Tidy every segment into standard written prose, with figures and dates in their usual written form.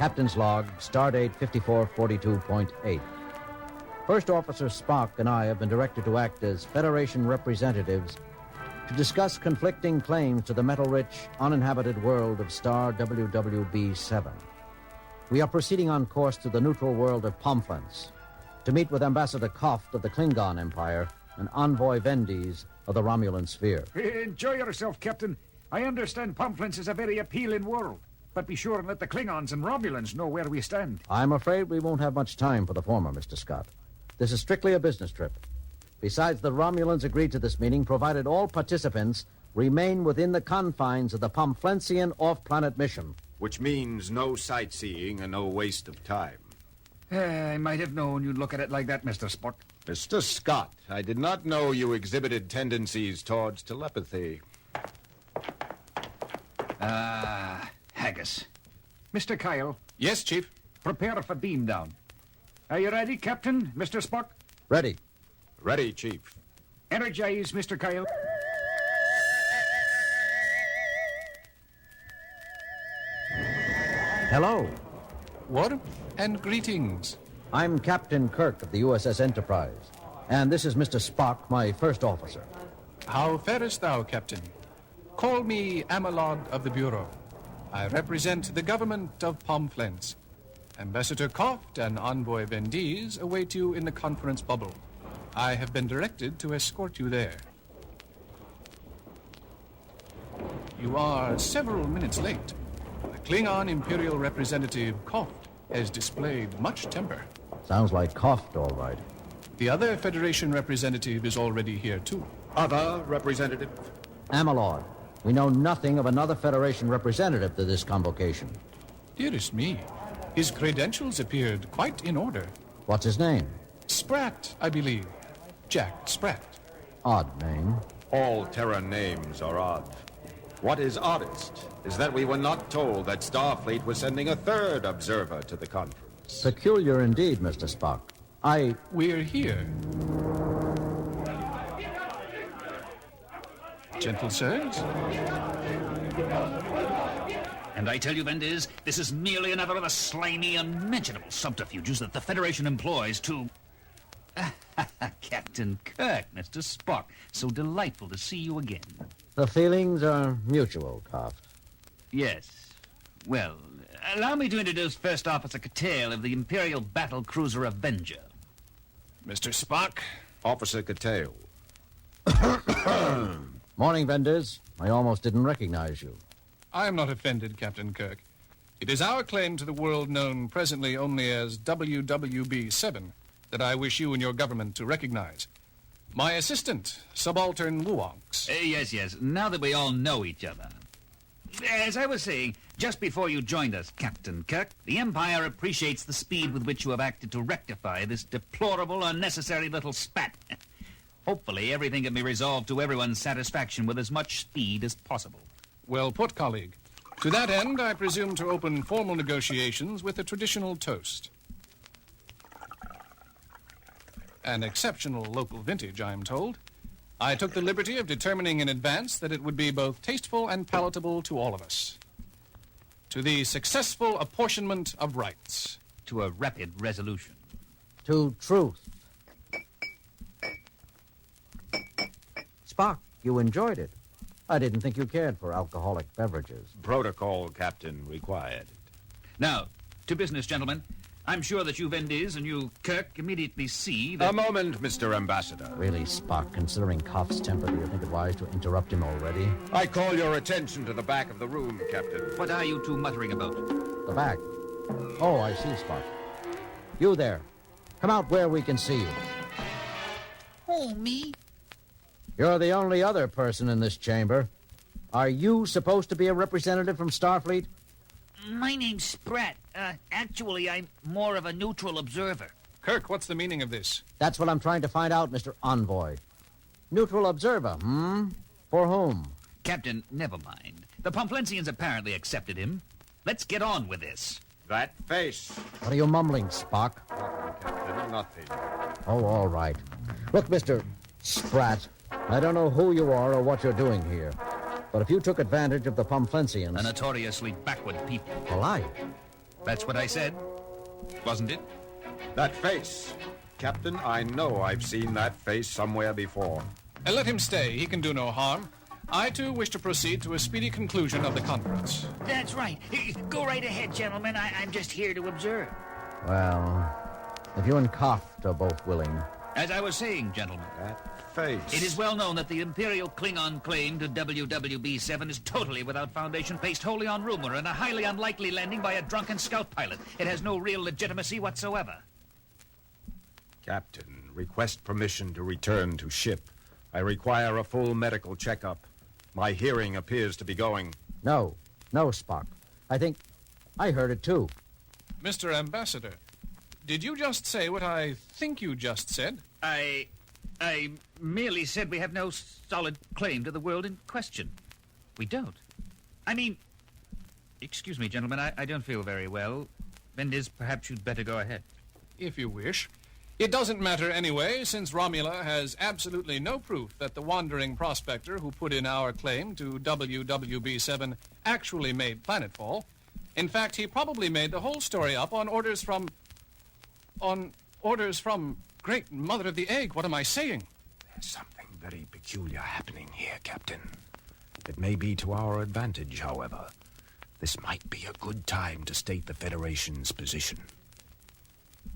Captain's log, stardate 5442.8. First Officer Spock and I have been directed to act as Federation representatives to discuss conflicting claims to the metal-rich, uninhabited world of star WWB-7. We are proceeding on course to the neutral world of Pomflens to meet with Ambassador Koft of the Klingon Empire and Envoy Vendies of the Romulan sphere. Enjoy yourself, Captain. I understand Pomflens is a very appealing world, but be sure and let the Klingons and Romulans know where we stand. I'm afraid we won't have much time for the former, Mr. Scott. This is strictly a business trip. Besides, the Romulans agreed to this meeting, provided all participants remain within the confines of the Pomflensian off-planet mission. Which means no sightseeing and no waste of time. I might have known you'd look at it like that, Mr. Spock. Mr. Scott, I did not know you exhibited tendencies towards telepathy. Haggis. Mr. Kyle. Yes, Chief. Prepare for beam down. Are you ready, Captain, Mr. Spock? Ready. Ready, Chief. Energize, Mr. Kyle. Hello. Warm and greetings. I'm Captain Kirk of the USS Enterprise, and this is Mr. Spock, my first officer. How farest thou, Captain? Call me Amalog of the Bureau. I represent the government of Pomflens. Ambassador Koft and Envoy Vendies await you in the conference bubble. I have been directed to escort you there. You are several minutes late. The Klingon Imperial Representative Koft has displayed much temper. Sounds like Koft, all right. The other Federation representative is already here, too. Other representative? Amalord. We know nothing of another Federation representative to this convocation. Dearest me, his credentials appeared quite in order. What's his name? Spratt, I believe. Jack Spratt. Odd name. All Terran names are odd. What is oddest is that we were not told that Starfleet was sending a third observer to the conference. Peculiar indeed, Mr. Spock. We're here. Gentle sirs? And I tell you, Vendies, this is merely another of the slimy, unmentionable subterfuges that the Federation employs to... Captain Kirk, Mr. Spock, so delightful to see you again. The feelings are mutual, Koft. Yes. Well, allow me to introduce First Officer Cattell of the Imperial Battle Cruiser Avenger. Mr. Spock? Officer Cattell. Morning, Vendors. I almost didn't recognize you. I am not offended, Captain Kirk. It is our claim to the world known presently only as WWB-7 that I wish you and your government to recognize. My assistant, Subaltern Wuonks. Yes. Now that we all know each other. As I was saying, just before you joined us, Captain Kirk, the Empire appreciates the speed with which you have acted to rectify this deplorable, unnecessary little spat. Hopefully, everything can be resolved to everyone's satisfaction with as much speed as possible. Well put, colleague. To that end, I presume to open formal negotiations with a traditional toast. An exceptional local vintage, I am told. I took the liberty of determining in advance that it would be both tasteful and palatable to all of us. To the successful apportionment of rights. To a rapid resolution. To truth. Spock, you enjoyed it. I didn't think you cared for alcoholic beverages. Protocol, Captain, required. Now, to business, gentlemen. I'm sure that you Vendies and you, Kirk, immediately see that... A moment, Mr. Ambassador. Really, Spock, considering Koft's temper, do you think it wise to interrupt him already? I call your attention to the back of the room, Captain. What are you two muttering about? The back. Oh, I see, Spock. You there. Come out where we can see you. Oh, me? You're the only other person in this chamber. Are you supposed to be a representative from Starfleet? My name's Spratt. Actually, I'm more of a neutral observer. Kirk, what's the meaning of this? That's what I'm trying to find out, Mr. Envoy. Neutral observer, For whom? Captain, never mind. The Pomflensians apparently accepted him. Let's get on with this. That face. What are you mumbling, Spock? Captain, nothing. Oh, all right. Look, Mr. Spratt, I don't know who you are or what you're doing here. But if you took advantage of the Pomflensians... A notoriously backward people. Well, That's what I said, wasn't it? That face. Captain, I know I've seen that face somewhere before. Let him stay. He can do no harm. I, too, wish to proceed to a speedy conclusion of the conference. That's right. Go right ahead, gentlemen. I'm just here to observe. Well, if you and Koft are both willing. As I was saying, gentlemen, That face. it is well known that the Imperial Klingon claim to WWB-7 is totally without foundation, based wholly on rumor, and a highly unlikely landing by a drunken scout pilot. It has no real legitimacy whatsoever. Captain, request permission to return to ship. I require a full medical checkup. My hearing appears to be going. No, Spock. I heard it too. Mr. Ambassador, did you just say what I think you just said? I merely said we have no solid claim to the world in question. We don't. I mean, excuse me, gentlemen, I don't feel very well. Vendiz, perhaps you'd better go ahead. If you wish. It doesn't matter anyway, since Romula has absolutely no proof that the wandering prospector who put in our claim to WWB-7 actually made planetfall. In fact, he probably made the whole story up on orders from... Great Mother of the Egg, what am I saying? There's something very peculiar happening here, Captain. It may be to our advantage, however. This might be a good time to state the Federation's position.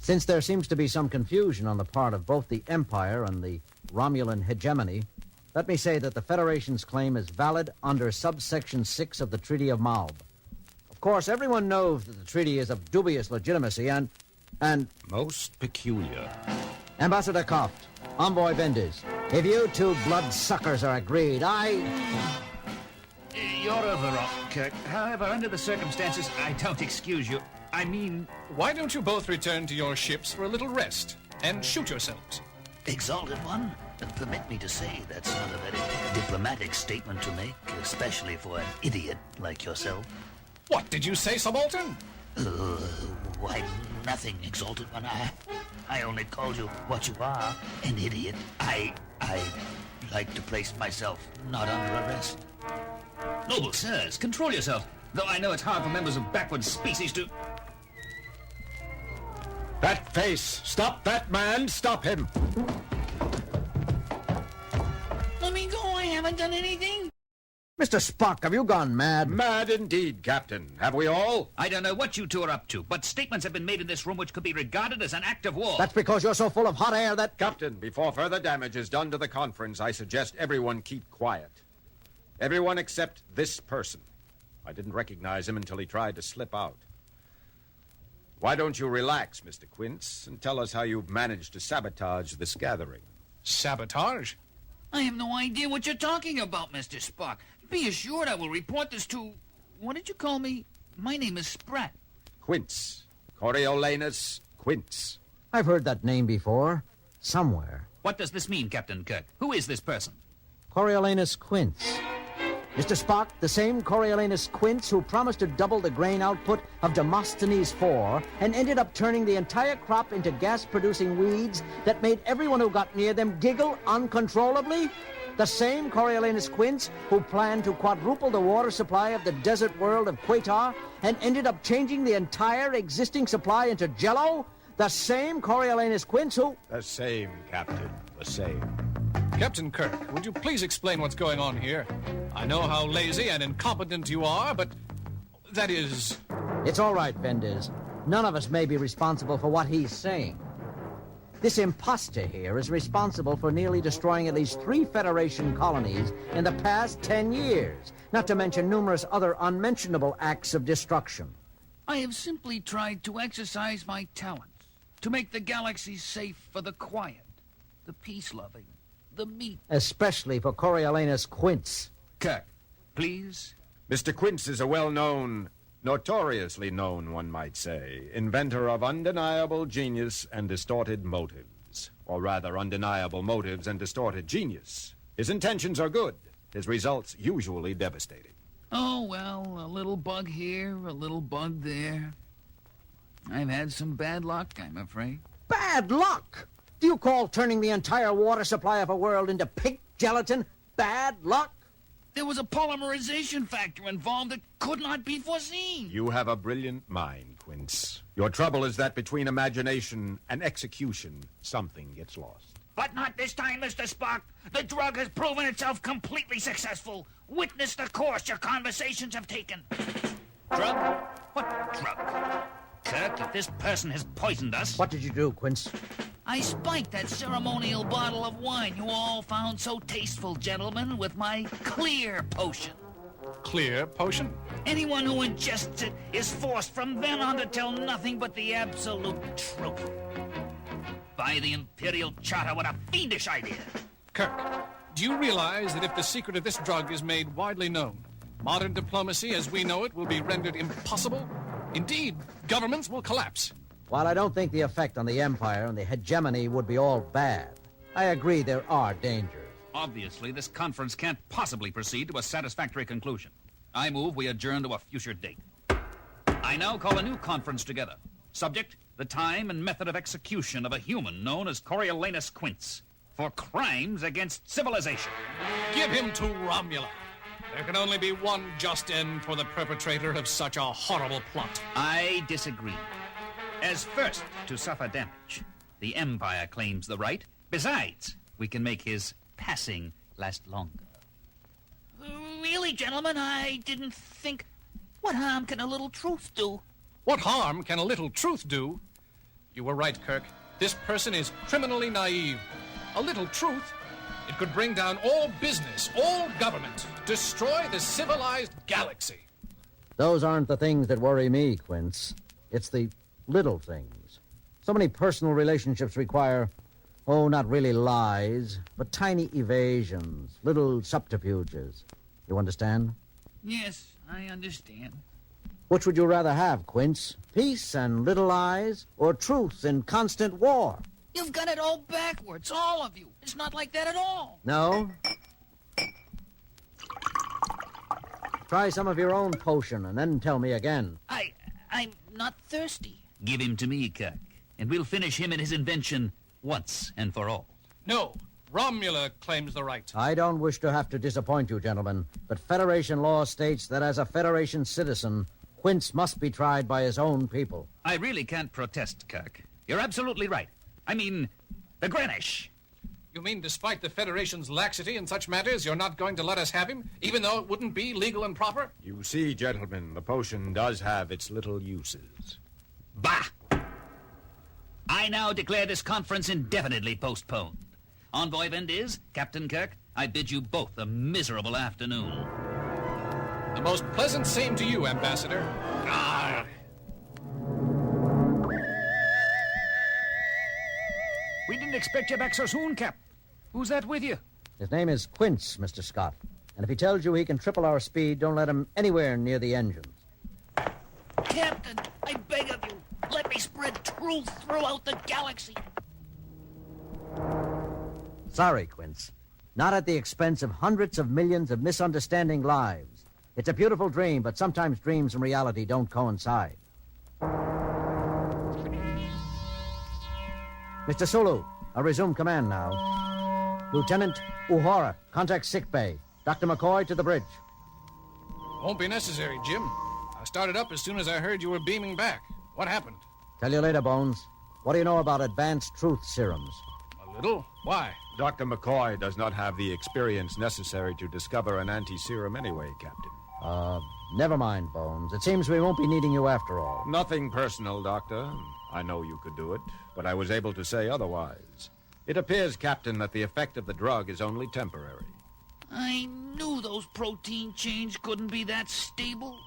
Since there seems to be some confusion on the part of both the Empire and the Romulan hegemony, let me say that the Federation's claim is valid under subsection 6 of the Treaty of Malb. Of course, everyone knows that the treaty is of dubious legitimacy and... Most peculiar. Ambassador Koft, Envoy Vendiz, if you two bloodsuckers are agreed, You're overwrought, Kirk. However, under the circumstances, I don't excuse you. I mean... Why don't you both return to your ships for a little rest and shoot yourselves? Exalted one, permit me to say that's not a very diplomatic statement to make, especially for an idiot like yourself. What did you say, subaltern? Why, nothing, Exalted one. I only called you what you are, an idiot. I like to place myself not under arrest. Noble sirs, control yourself. Though I know it's hard for members of backward species to... That face! Stop that man! Stop him! Let me go, I haven't done anything. Mr. Spock, have you gone mad? Mad indeed, Captain. Have we all? I don't know what you two are up to, but statements have been made in this room which could be regarded as an act of war. That's because you're so full of hot air that... Captain, before further damage is done to the conference, I suggest everyone keep quiet. Everyone except this person. I didn't recognize him until he tried to slip out. Why don't you relax, Mr. Quince, and tell us how you've managed to sabotage this gathering? Sabotage? I have no idea what you're talking about, Mr. Spock. Be assured I will report this to... What did you call me? My name is Spratt. Quince. Coriolanus Quince. I've heard that name before. Somewhere. What does this mean, Captain Kirk? Who is this person? Coriolanus Quince. Mr. Spock, the same Coriolanus Quince who promised to double the grain output of Demosthenes IV and ended up turning the entire crop into gas-producing weeds that made everyone who got near them giggle uncontrollably? The same Coriolanus Quince who planned to quadruple the water supply of the desert world of Quatar and ended up changing the entire existing supply into Jell-O? The same Coriolanus Quince who... The same, Captain. The same. Captain Kirk, would you please explain what's going on here? I know how lazy and incompetent you are, but that is... It's all right, Vendiz. None of us may be responsible for what he's saying. This imposter here is responsible for nearly destroying at least 3 Federation colonies in the past 10 years, not to mention numerous other unmentionable acts of destruction. I have simply tried to exercise my talents, to make the galaxy safe for the quiet, the peace-loving, the meek. Especially for Coriolanus Quince. Kirk, please. Mr. Quince is a well-known, notoriously known, one might say, inventor of undeniable genius and distorted motives. Or rather, undeniable motives and distorted genius. His intentions are good. His results usually devastating. Oh, well, a little bug here, a little bug there. I've had some bad luck, I'm afraid. Bad luck? Do you call turning the entire water supply of a world into pig gelatin bad luck? There was a polymerization factor involved that could not be foreseen. You have a brilliant mind, Quince. Your trouble is that between imagination and execution, something gets lost. But not this time, Mr. Spock. The drug has proven itself completely successful. Witness the course your conversations have taken. Drug? What drug? Kirk, if this person has poisoned us... What did you do, Quince? I spiked that ceremonial bottle of wine you all found so tasteful, gentlemen, with my clear potion. Clear potion? Anyone who ingests it is forced from then on to tell nothing but the absolute truth. By the Imperial Charter, what a fiendish idea! Kirk, do you realize that if the secret of this drug is made widely known, modern diplomacy as we know it will be rendered impossible? Indeed, governments will collapse. While I don't think the effect on the Empire and the hegemony would be all bad, I agree there are dangers. Obviously, this conference can't possibly proceed to a satisfactory conclusion. I move we adjourn to a future date. I now call a new conference together. Subject, the time and method of execution of a human known as Coriolanus Quince for crimes against civilization. Give him to Romula. There can only be one just end for the perpetrator of such a horrible plot. I disagree. As first to suffer damage, the Empire claims the right. Besides, we can make his passing last longer. Really, gentlemen, I didn't think... What harm can a little truth do? What harm can a little truth do? You were right, Kirk. This person is criminally naive. A little truth, it could bring down all business, all government, destroy the civilized galaxy. Those aren't the things that worry me, Quince. It's the little things. So many personal relationships require, not really lies, but tiny evasions, little subterfuges. You understand? Yes, I understand. Which would you rather have, Quince? Peace and little lies, or truth and constant war? You've got it all backwards, all of you. It's not like that at all. No? Try some of your own potion and then tell me again. I'm not thirsty. Give him to me, Kirk, and we'll finish him and his invention once and for all. No, Romula claims the right. I don't wish to have to disappoint you, gentlemen, but Federation law states that as a Federation citizen, Quince must be tried by his own people. I really can't protest, Kirk. You're absolutely right. I mean, the Greenwich. You mean despite the Federation's laxity in such matters, you're not going to let us have him, even though it wouldn't be legal and proper? You see, gentlemen, the potion does have its little uses. Bah! I now declare this conference indefinitely postponed. Envoy Vendiz, Captain Kirk, I bid you both a miserable afternoon. The most pleasant same to you, Ambassador. Ah! We didn't expect you back so soon, Cap. Who's that with you? His name is Quince, Mr. Scott. And if he tells you he can triple our speed, don't let him anywhere near the engines. Captain, I beg of you, let me spread truth throughout the galaxy. Sorry, Quince. Not at the expense of hundreds of millions of misunderstanding lives. It's a beautiful dream, but sometimes dreams and reality don't coincide. Mr. Sulu, I'll resume command now. Lieutenant Uhura, contact sickbay. Dr. McCoy to the bridge. Won't be necessary, Jim. I started up as soon as I heard you were beaming back. What happened? Tell you later, Bones. What do you know about advanced truth serums? A little? Why? Dr. McCoy does not have the experience necessary to discover an anti-serum anyway, Captain. Never mind, Bones. It seems we won't be needing you after all. Nothing personal, Doctor. I know you could do it, but I was able to say otherwise. It appears, Captain, that the effect of the drug is only temporary. I knew those protein chains couldn't be that stable.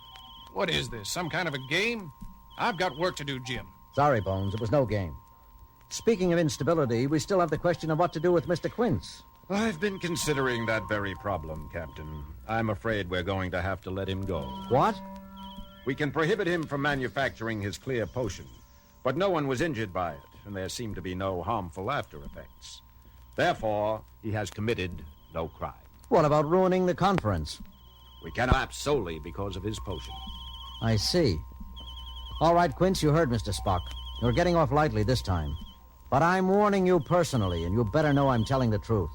What is this, some kind of a game? I've got work to do, Jim. Sorry, Bones. It was no game. Speaking of instability, we still have the question of what to do with Mr. Quince. I've been considering that very problem, Captain. I'm afraid we're going to have to let him go. What? We can prohibit him from manufacturing his clear potion, but no one was injured by it, and there seem to be no harmful after effects. Therefore, he has committed no crime. What about ruining the conference? We cannot solely because of his potion. I see. All right, Quince, you heard Mr. Spock. You're getting off lightly this time. But I'm warning you personally, and you better know I'm telling the truth,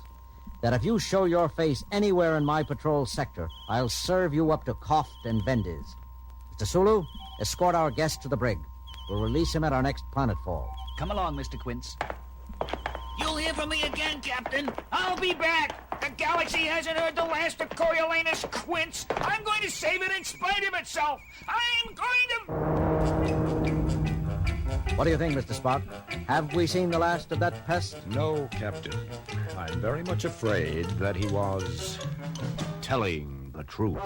that if you show your face anywhere in my patrol sector, I'll serve you up to Croft and Vendiz. Mr. Sulu, escort our guest to the brig. We'll release him at our next planetfall. Come along, Mr. Quince. You'll hear from me again, Captain. I'll be back. The galaxy hasn't heard the last of Coriolanus Quince. I'm going to save it in spite of itself. I'm going to... What do you think, Mr. Spock? Have we seen the last of that pest? No, Captain. I'm very much afraid that he was telling the truth.